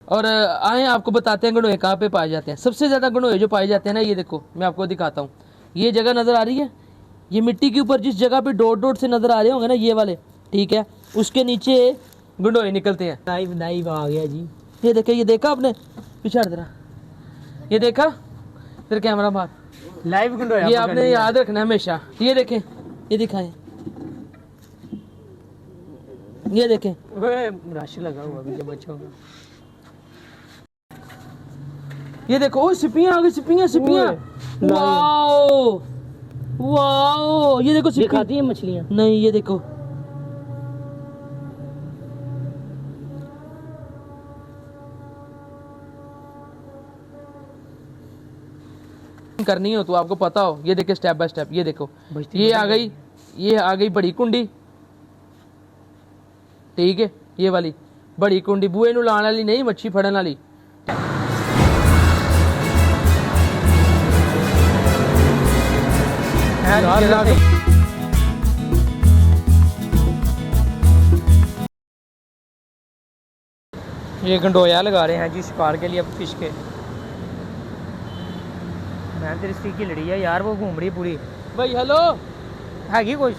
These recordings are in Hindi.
और आए आपको बताते हैं गंडोए कहाँ पे पाए जाते हैं। सबसे ज़्यादा गंडोए जो पाए जाते हैं ना, ये देखो मैं आपको दिखाता हूँ। ये जगह नज़र आ रही है, ये मिट्टी के ऊपर जिस जगह पे डॉट डॉट से नज़र आ रहे होंगे ना, ये वाले, ठीक है, उसके नीचे गंडोए निकलते हैं। लाइव लाइव आ गया जी। ये देखे, ये देखा आपने, पिछाड़ जरा, ये देखा, फिर कैमरा मार, लाइव गंडोया ये आपने याद रखना हमेशा। ये देखें, ये दिखाएं, ये देखें, रश लगा हुआ भी बच्चों का। ये देखो, ओ सिपियां आ गई, सिपियां सिपियां, वाओ वाओ, ये देखो ये खाती है मछलियाँ? नहीं, ये देखो, करनी हो तो आपको पता हो। ये देखिए स्टेप बाय स्टेप, ये देखो, ये आ गई, ये आ गई बड़ी कुंडी, ठीक है, ये वाली बड़ी कुंडी, बूए नू लाने वाली नहीं, मच्छी फड़न वाली। ये गंडोया लगा रहे हैं जी शिकार के लिए फिश के। मैं तेरी स्टिक की लड़ी है यार, वो घूम रही पूरी। भाई हेलो, हैगी कुछ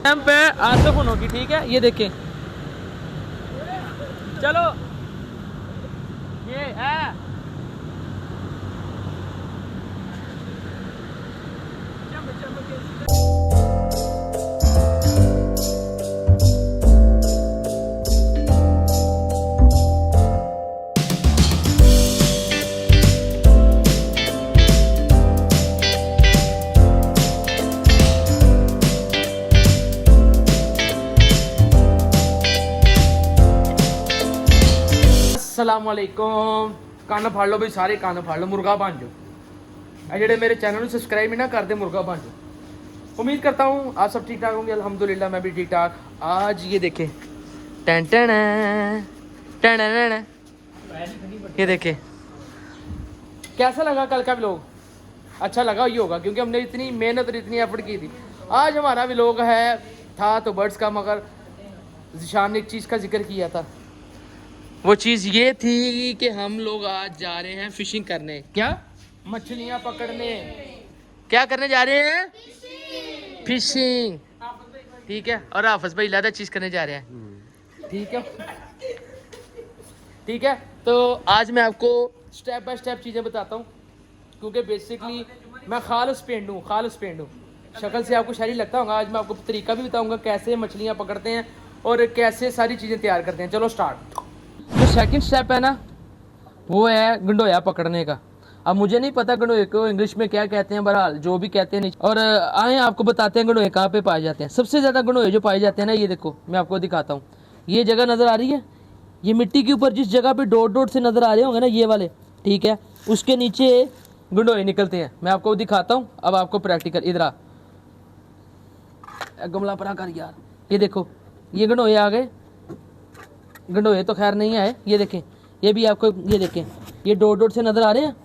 टाइम पे आसफ होगी, ठीक है, ये देखें, चलो, ये है अस्सलामुअलैकुम। कान फाड़ लो भाई, सारे कान फाड़ लो, मुर्गा बन जाओ। जेडे मेरे चैनल को सब्सक्राइब भी ना करते, मुर्गा बन जाओ। उम्मीद करता हूँ आप सब ठीक ठाक होंगे, अल्हम्दुलिल्लाह मैं भी ठीक ठाक। आज ये देखें, टन टन टन टन, ये देखें, कैसा लगा कल का व्लॉग? अच्छा लगा ही होगा, क्योंकि हमने इतनी मेहनत और इतनी एफर्ट की थी। आज हमारा व्लॉग है था तो बर्ड्स का, मगर ज़िशान ने एक चीज़ का जिक्र किया था। वो चीज़ ये थी कि हम लोग आज जा रहे हैं फिशिंग करने। क्या? मछलियाँ पकड़ने। क्या करने जा रहे हैं? फिशिंग, ठीक है। और हाफिज भाई ज़्यादा चीज़ करने जा रहे हैं, ठीक है, ठीक है। तो आज मैं आपको स्टेप बाय स्टेप चीज़ें बताता हूँ, क्योंकि बेसिकली मैं खालिस पेंड हूँ, खालिस पेंड हूँ। शक्ल से आपको शायरी लगता होगा। आज मैं आपको तरीका भी बताऊँगा कैसे मछलियाँ पकड़ते हैं और कैसे सारी चीज़ें तैयार करते हैं। चलो स्टार्ट। जो सेकंड स्टेप है ना, वो है गंडोया पकड़ने का। अब मुझे नहीं पता गंडोए को इंग्लिश में क्या कहते हैं, बहरहाल जो भी कहते हैं। और आए आपको बताते हैं गंडोए कहाँ पे पाए जाते हैं। सबसे ज़्यादा गंडोए जो पाए जाते हैं ना, ये देखो मैं आपको दिखाता हूँ। ये जगह नज़र आ रही है, ये मिट्टी के ऊपर जिस जगह पे डॉट डॉट से नज़र आ रहे होंगे ना, ये वाले, ठीक है, उसके नीचे गंडोए निकलते हैं। मैं आपको दिखाता हूँ। अब आपको प्रैक्टिकल, इधर आ, गमला परा कर यार। ये देखो, ये गंडोए आ गए। गंडोए तो खैर नहीं आए, ये देखें, ये भी आपको, ये देखें, ये डॉट डॉट से नज़र आ रहे हैं,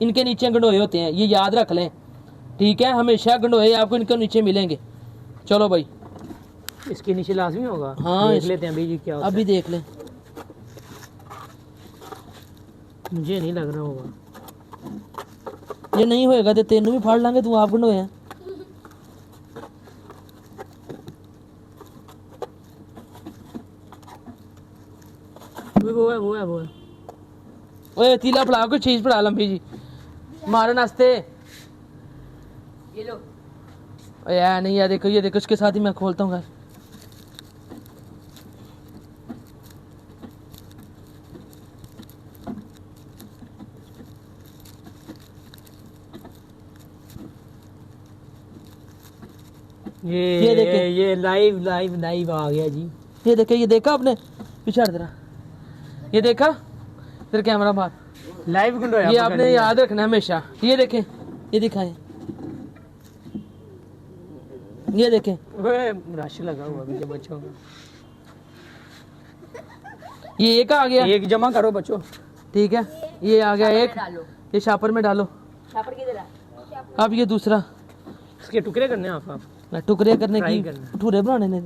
इनके नीचे गंडोए होते हैं, ये याद रख लें, ठीक है। हमेशा गंडोए आपको इनके नीचे मिलेंगे। चलो भाई, इसके नीचे लाजमी होगा। हाँ, देख लेते हैं अभी जी क्या होता अभी देख लें। मुझे नहीं लग रहा होगा। ये नहीं होएगा तो तेनू भी फाड़ लांगे, तू आप गंडोए हैं। वो है ओए तीला फड़ा, कोई चीज फड़ा लंबी जी मारन वास्ते। ये लो। ओए यार नहीं, यार देखो, ये देखो, इसके साथ ही मैं खोलता हूँ। ये देखें, ये लाइव लाइव लाइव आ गया जी। ये देखे, ये देखा आपने, पिछाड़ जरा, ये देखा, फिर कैमरा मार, लाइव गंडोया, ये आपने याद रखना हमेशा। ये देखें, ये दिखाएं, ये देखें, रश लगा हुआ भी बच्चों का। ये एक आ गया, एक जमा करो बच्चों, ठीक है, ये आ गया एक, ये शापर में डालो। शापर किधर है? अब ये दूसरा, इसके टुकड़े करने हैं आप टुकड़े करने फ्राई की, करना। ठूरे बनाने ने।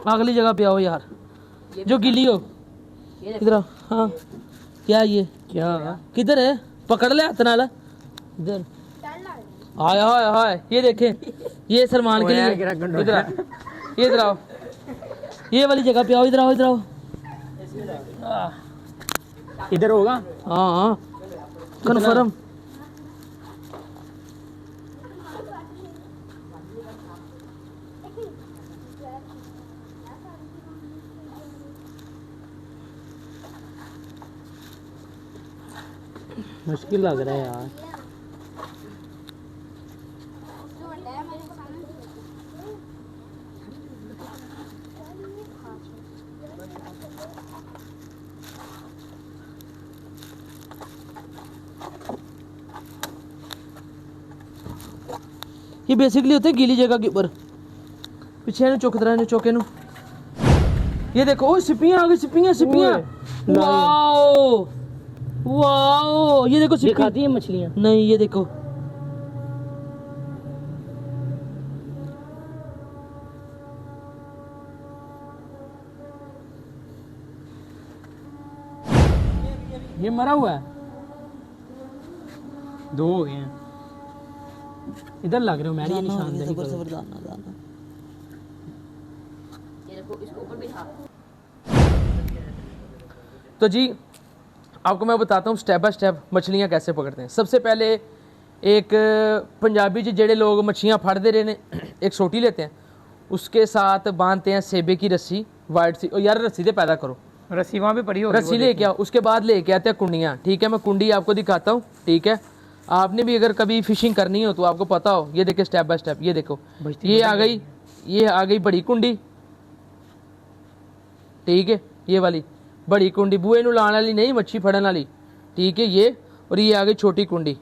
अगली जगह पे आओ यार, जो गीली हो। इधर आओ। हाँ क्या ये क्या किधर है? पकड़ ले हाथ नाल इधर। हाय हाय हाय, ये देखे, ये सलमान के लिए। इधर आ, ये इधर आओ, ये वाली जगह पे आओ। इधर आओ, इधर आओ। इधर होगा। हाँ हाँ कन्फर्म। मुश्किल लग रहा है यार। ये बेसिकली होते हैं गीली जगह के ऊपर। पीछे नु चौक तरह चौके नु। ये देखो, ओ सिपियां आ गई, सिपियां सिपियां। वाओ वाओ, ये देखो ये सिपी। खाती है मछलियाँ? नहीं, ये देखो। ये मरा हुआ है। दो हो गए हैं। इधर लग रहे हो मैरी, ये निशान दे। तो जी आपको मैं बताता हूँ स्टेप बाय स्टेप मछलियाँ कैसे पकड़ते हैं। सबसे पहले एक पंजाबी जी जेड़े लोग मछलियाँ फड़ते रहे ने, एक सोटी लेते हैं, उसके साथ बांधते हैं सेबे की रस्सी, वाइट सी। और यार रस्सी दे पैदा करो, रस्सी वहाँ पे पड़ी होगी। रस्सी लेके आओ। उसके बाद लेके आते हैं कुंडियाँ। ठीक है, मैं कुंडी आपको दिखाता हूँ। ठीक है, आपने भी अगर कभी फिशिंग करनी हो तो आपको पता हो। ये देखिए स्टेप बाय स्टेप। ये देखो, ये आ गई, ये आ गई बड़ी कुंडी। ठीक है, ये वाली बड़ी कुंडी बुए नु लाने वाली नहीं, मच्छी फड़न वाली। ठीक है, ये। और ये आ गई छोटी कुंडी।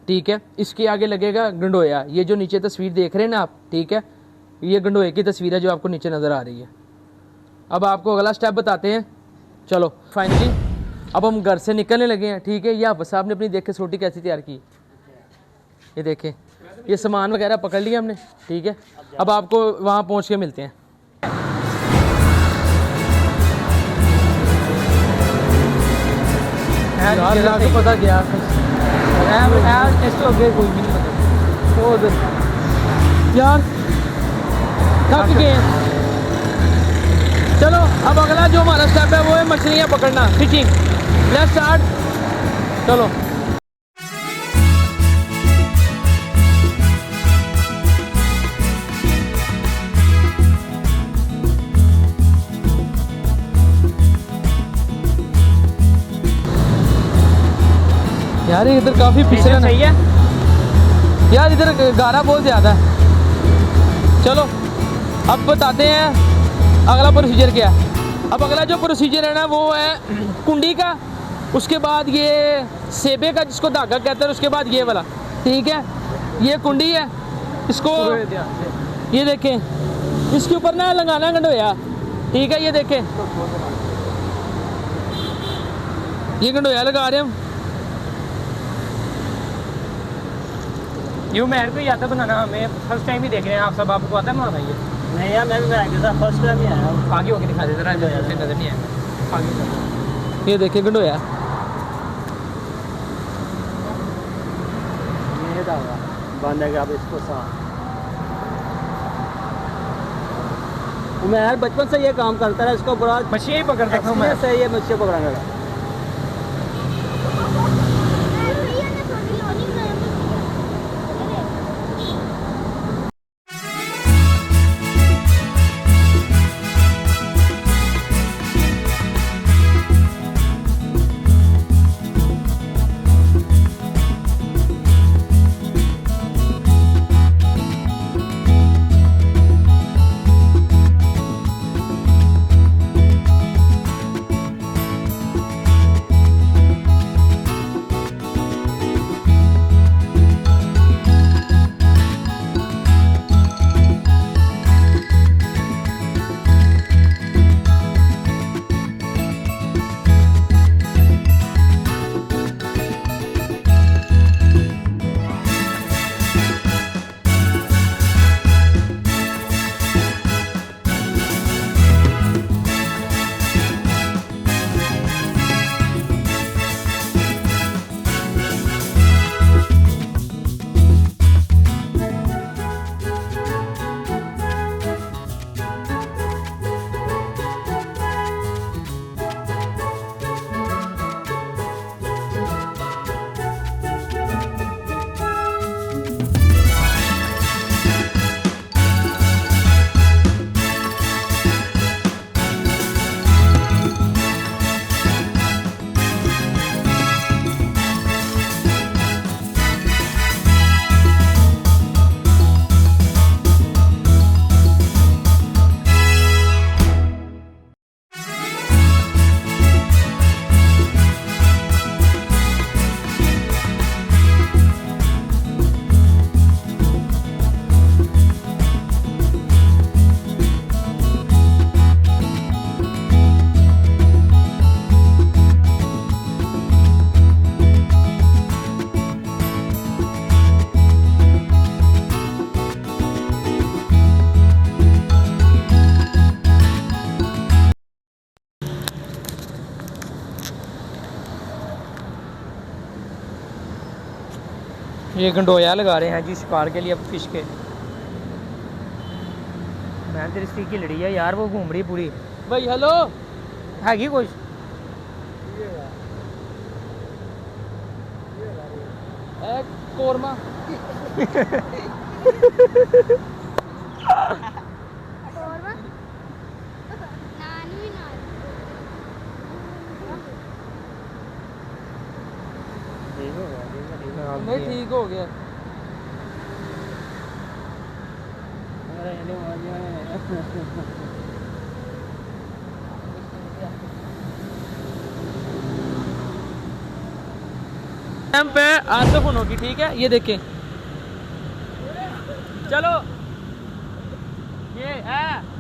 ठीक है, इसके आगे लगेगा गंडोया। ये जो नीचे तस्वीर देख रहे हैं ना आप, ठीक है, ये गंडोए की तस्वीर है जो आपको नीचे नज़र आ रही है। अब आपको अगला स्टेप बताते हैं। चलो फाइनली अब हम घर से निकलने लगे हैं। ठीक है, ये आप साहब ने अपनी देख के सोटी कैसी तैयार की। ये देखें, ये सामान वगैरह पकड़ लिया हमने। ठीक है, अब आपको वहाँ पहुँच के मिलते हैं। यार तो पता क्या कोई भी नहीं पता। यार थक गए। चलो अब अगला जो हमारा स्टेप है वो है मछलियाँ पकड़ना, फिशिंग। Let's start. चलो यार इधर काफी फिसलन सही है यार, इधर गारा बहुत ज़्यादा है। चलो अब बताते हैं अगला प्रोसीजर क्या है। अब अगला जो प्रोसीजर है ना वो है कुंडी का, उसके बाद ये सेबे का जिसको धागा कहते हैं, उसके बाद ये वाला। ठीक है, ये कुंडी है, इसको ये देखें, इसके ऊपर ना लगाना गंडोया। ठीक है, ये देखें, ये गंडोया लगा रहे हम। यूँ मेरे को ही आता बनाना, हमें फर्स्ट टाइम ही देख रहे हैं आप सब। आपको आता है बनाना ये? नहीं यार, मैं भी बनाया के साथ फर्स्ट टाइम ही आया हूँ। आगे होके दिखा देते रहा, नजर नहीं आएगा। आगे ये देखिए गंडोया। ये धागा बांधेगा अब इसको साथ। मैं यार बचपन से ये काम करता रहा, इसको बड़ा मछली ही पकड़ सकता हूँ मैं। से ये मच्छी पकड़ने का। ये गंडोया लगा रहे हैं जी शिकार के लिए, अब फिश के। मैं तेरी स्टिक की लड़ी है यार, वो घूम रही पूरी। भाई हेलो हैगी कुछ कोरमा नहीं ठीक हो गया। टाइम पे आसफ होगी, ठीक है, ये देखें। चलो ये है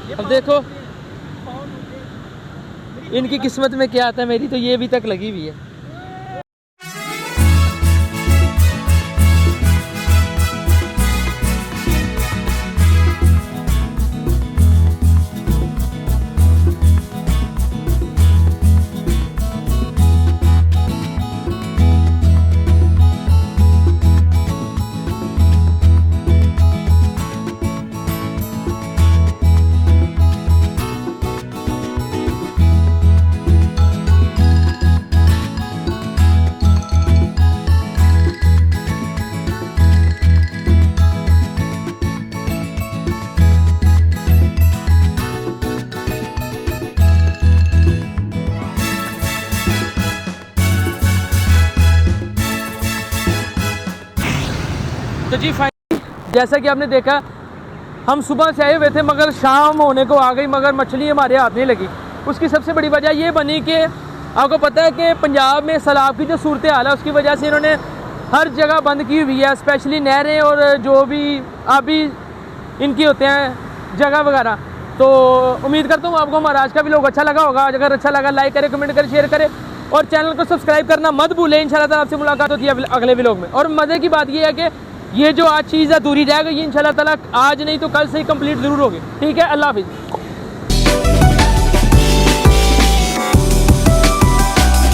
अब देखो इनकी किस्मत में क्या आता है, मेरी तो ये अभी तक लगी हुई है। तो जी फाइनली जैसा कि आपने देखा, हम सुबह से आए हुए थे मगर शाम होने को आ गई, मगर मछली हमारे हाथ नहीं लगी। उसकी सबसे बड़ी वजह ये बनी कि आपको पता है कि पंजाब में सैलाब की जो सूरत हाल है उसकी वजह से इन्होंने हर जगह बंद की हुई है, स्पेशली नहरें और जो भी आबी इनकी होते हैं जगह वगैरह। तो उम्मीद करता हूँ आपको हमारा आज का व्लॉग अच्छा लगा होगा। अगर अच्छा लगा लाइक करें, कमेंट करें, शेयर करें और चैनल को सब्सक्राइब करना मत भूलें। इंशाल्लाह ताला आपसे मुलाकात होती है अगले व्लॉग में। और मज़े की बात ये है कि ये जो आज चीज़ अधूरी रह गई, इंशाल्लाह ताला आज नहीं तो कल से ही कंप्लीट ज़रूर होगी। ठीक है, अल्लाह हाफिज़।